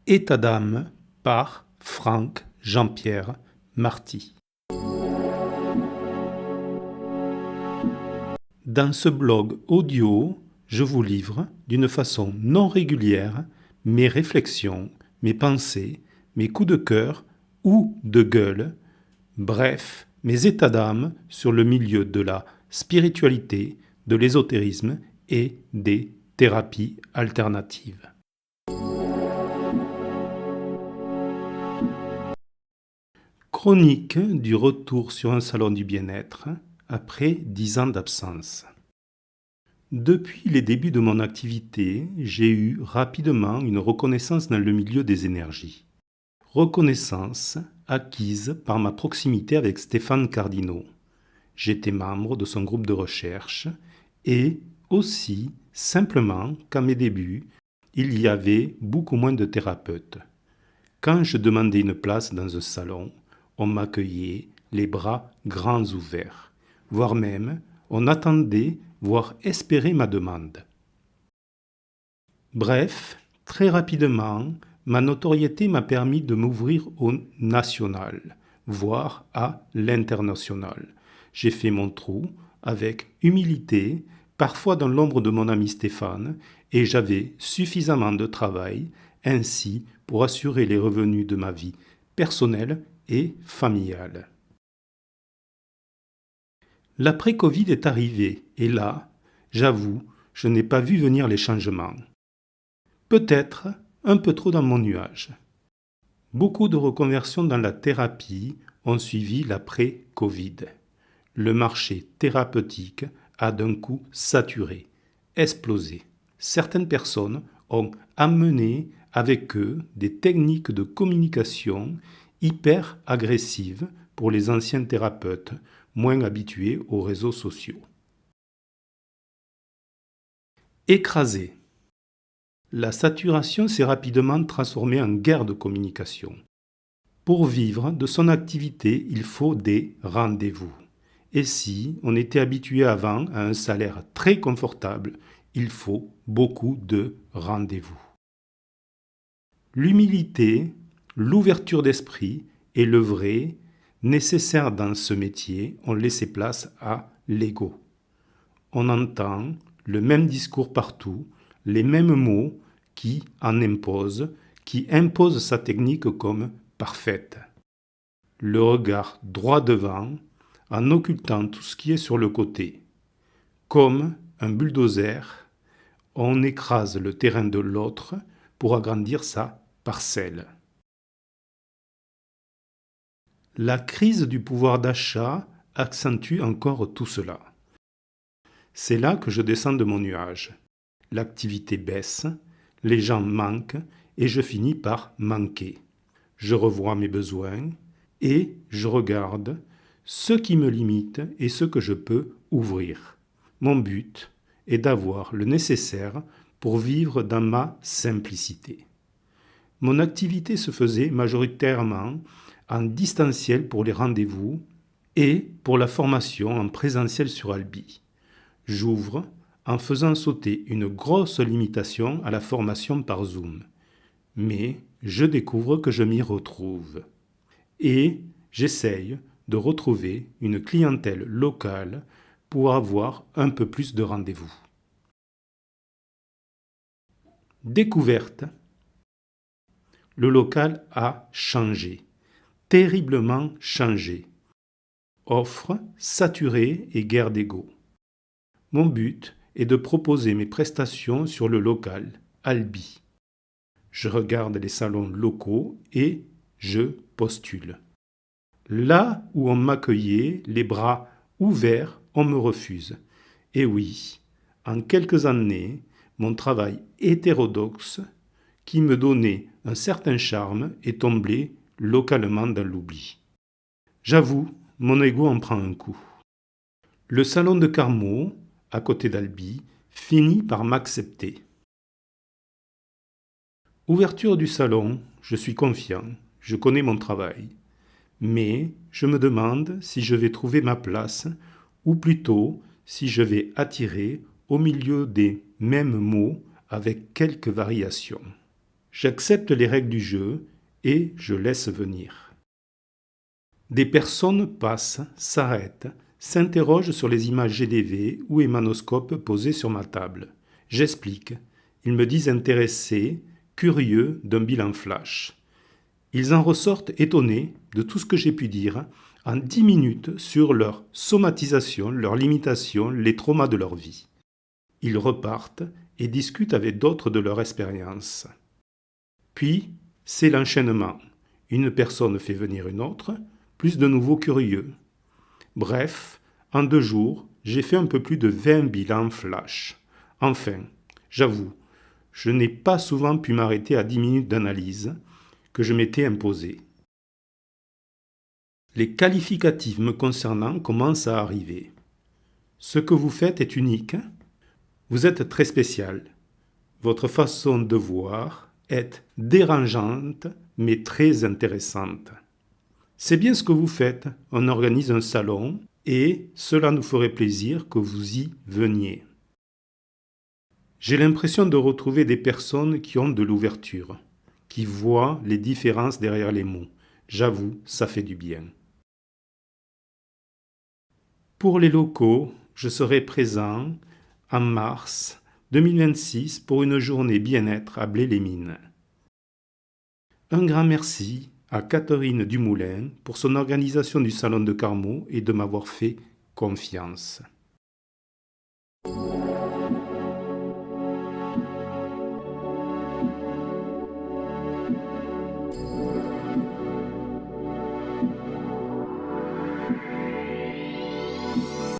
État d'âme par Franck Jean-Pierre Marty. Dans ce blog audio, je vous livre d'une façon non régulière mes réflexions, mes pensées, mes coups de cœur ou de gueule, bref, mes états d'âme sur le milieu de la spiritualité, de l'ésotérisme et des thérapies alternatives. Chronique du retour sur un salon du bien-être après 10 ans d'absence. Depuis les débuts de mon activité, j'ai eu rapidement une reconnaissance dans le milieu des énergies. Reconnaissance acquise par ma proximité avec Stéphane Cardino. J'étais membre de son groupe de recherche et aussi simplement qu'à mes débuts, il y avait beaucoup moins de thérapeutes. Quand je demandais une place dans un salon, on m'accueillait les bras grands ouverts, voire même on attendait, voire espérait ma demande. Bref, très rapidement, ma notoriété m'a permis de m'ouvrir au national, voire à l'international. J'ai fait mon trou avec humilité, parfois dans l'ombre de mon ami Stéphane, et j'avais suffisamment de travail ainsi pour assurer les revenus de ma vie personnelle et familiale. L'après-Covid est arrivé et là, j'avoue, je n'ai pas vu venir les changements. Peut-être un peu trop dans mon nuage. Beaucoup de reconversions dans la thérapie ont suivi l'après-Covid. Le marché thérapeutique a d'un coup saturé, explosé. Certaines personnes ont amené avec eux des techniques de communication hyper agressives pour les anciens thérapeutes moins habitués aux réseaux sociaux. Écrasé. La saturation s'est rapidement transformée en guerre de communication. Pour vivre de son activité, il faut des rendez-vous. Et si on était habitué avant à un salaire très confortable, il faut beaucoup de rendez-vous. L'humilité, l'ouverture d'esprit et le vrai, nécessaires dans ce métier, ont laissé place à l'ego. On entend le même discours partout, les mêmes mots qui imposent sa technique comme parfaite. Le regard droit devant, en occultant tout ce qui est sur le côté. Comme un bulldozer, on écrase le terrain de l'autre pour agrandir sa parcelle. La crise du pouvoir d'achat accentue encore tout cela. C'est là que je descends de mon nuage. L'activité baisse, les gens manquent et je finis par manquer. Je revois mes besoins et je regarde ce qui me limite et ce que je peux ouvrir. Mon but est d'avoir le nécessaire pour vivre dans ma simplicité. Mon activité se faisait majoritairement en distanciel pour les rendez-vous et pour la formation en présentiel sur Albi. J'ouvre en faisant sauter une grosse limitation à la formation par Zoom. Mais je découvre que je m'y retrouve. Et j'essaye de retrouver une clientèle locale pour avoir un peu plus de rendez-vous. Découverte. Le local a changé, terriblement changé. Offre saturée et guerre d'ego. Mon but est de proposer mes prestations sur le local, Albi. Je regarde les salons locaux et je postule. Là où on m'accueillait, les bras ouverts, on me refuse. Et oui, en quelques années, mon travail hétérodoxe, qui me donnait un certain charme, est tombé localement dans l'oubli. J'avoue, mon ego en prend un coup. Le salon de Carmaux, à côté d'Albi, finit par m'accepter. Ouverture du salon, je suis confiant, je connais mon travail. Mais je me demande si je vais trouver ma place, ou plutôt si je vais attirer au milieu des mêmes mots avec quelques variations. J'accepte les règles du jeu et je laisse venir. Des personnes passent, s'arrêtent, s'interrogent sur les images GDV ou hémanoscope posées sur ma table. J'explique. Ils me disent intéressés, curieux d'un bilan flash. Ils en ressortent étonnés de tout ce que j'ai pu dire en 10 minutes sur leur somatisation, leurs limitations, les traumas de leur vie. Ils repartent et discutent avec d'autres de leur expérience. Puis, c'est l'enchaînement. Une personne fait venir une autre, plus de nouveaux curieux. Bref, en 2 jours, j'ai fait un peu plus de 20 bilans flash. Enfin, j'avoue, je n'ai pas souvent pu m'arrêter à 10 minutes d'analyse que je m'étais imposé. Les qualificatifs me concernant commencent à arriver. Ce que vous faites est unique. Vous êtes très spécial. Votre façon de voir est dérangeante mais très intéressante. C'est bien ce que vous faites. On organise un salon et cela nous ferait plaisir que vous y veniez. J'ai l'impression de retrouver des personnes qui ont de l'ouverture, qui voient les différences derrière les mots. J'avoue, ça fait du bien. Pour les locaux, je serai présent en mars 2026 pour une journée bien-être à Blé-les-Mines. Un grand merci à Catherine Dumoulin pour son organisation du Salon de Carmaux et de m'avoir fait confiance.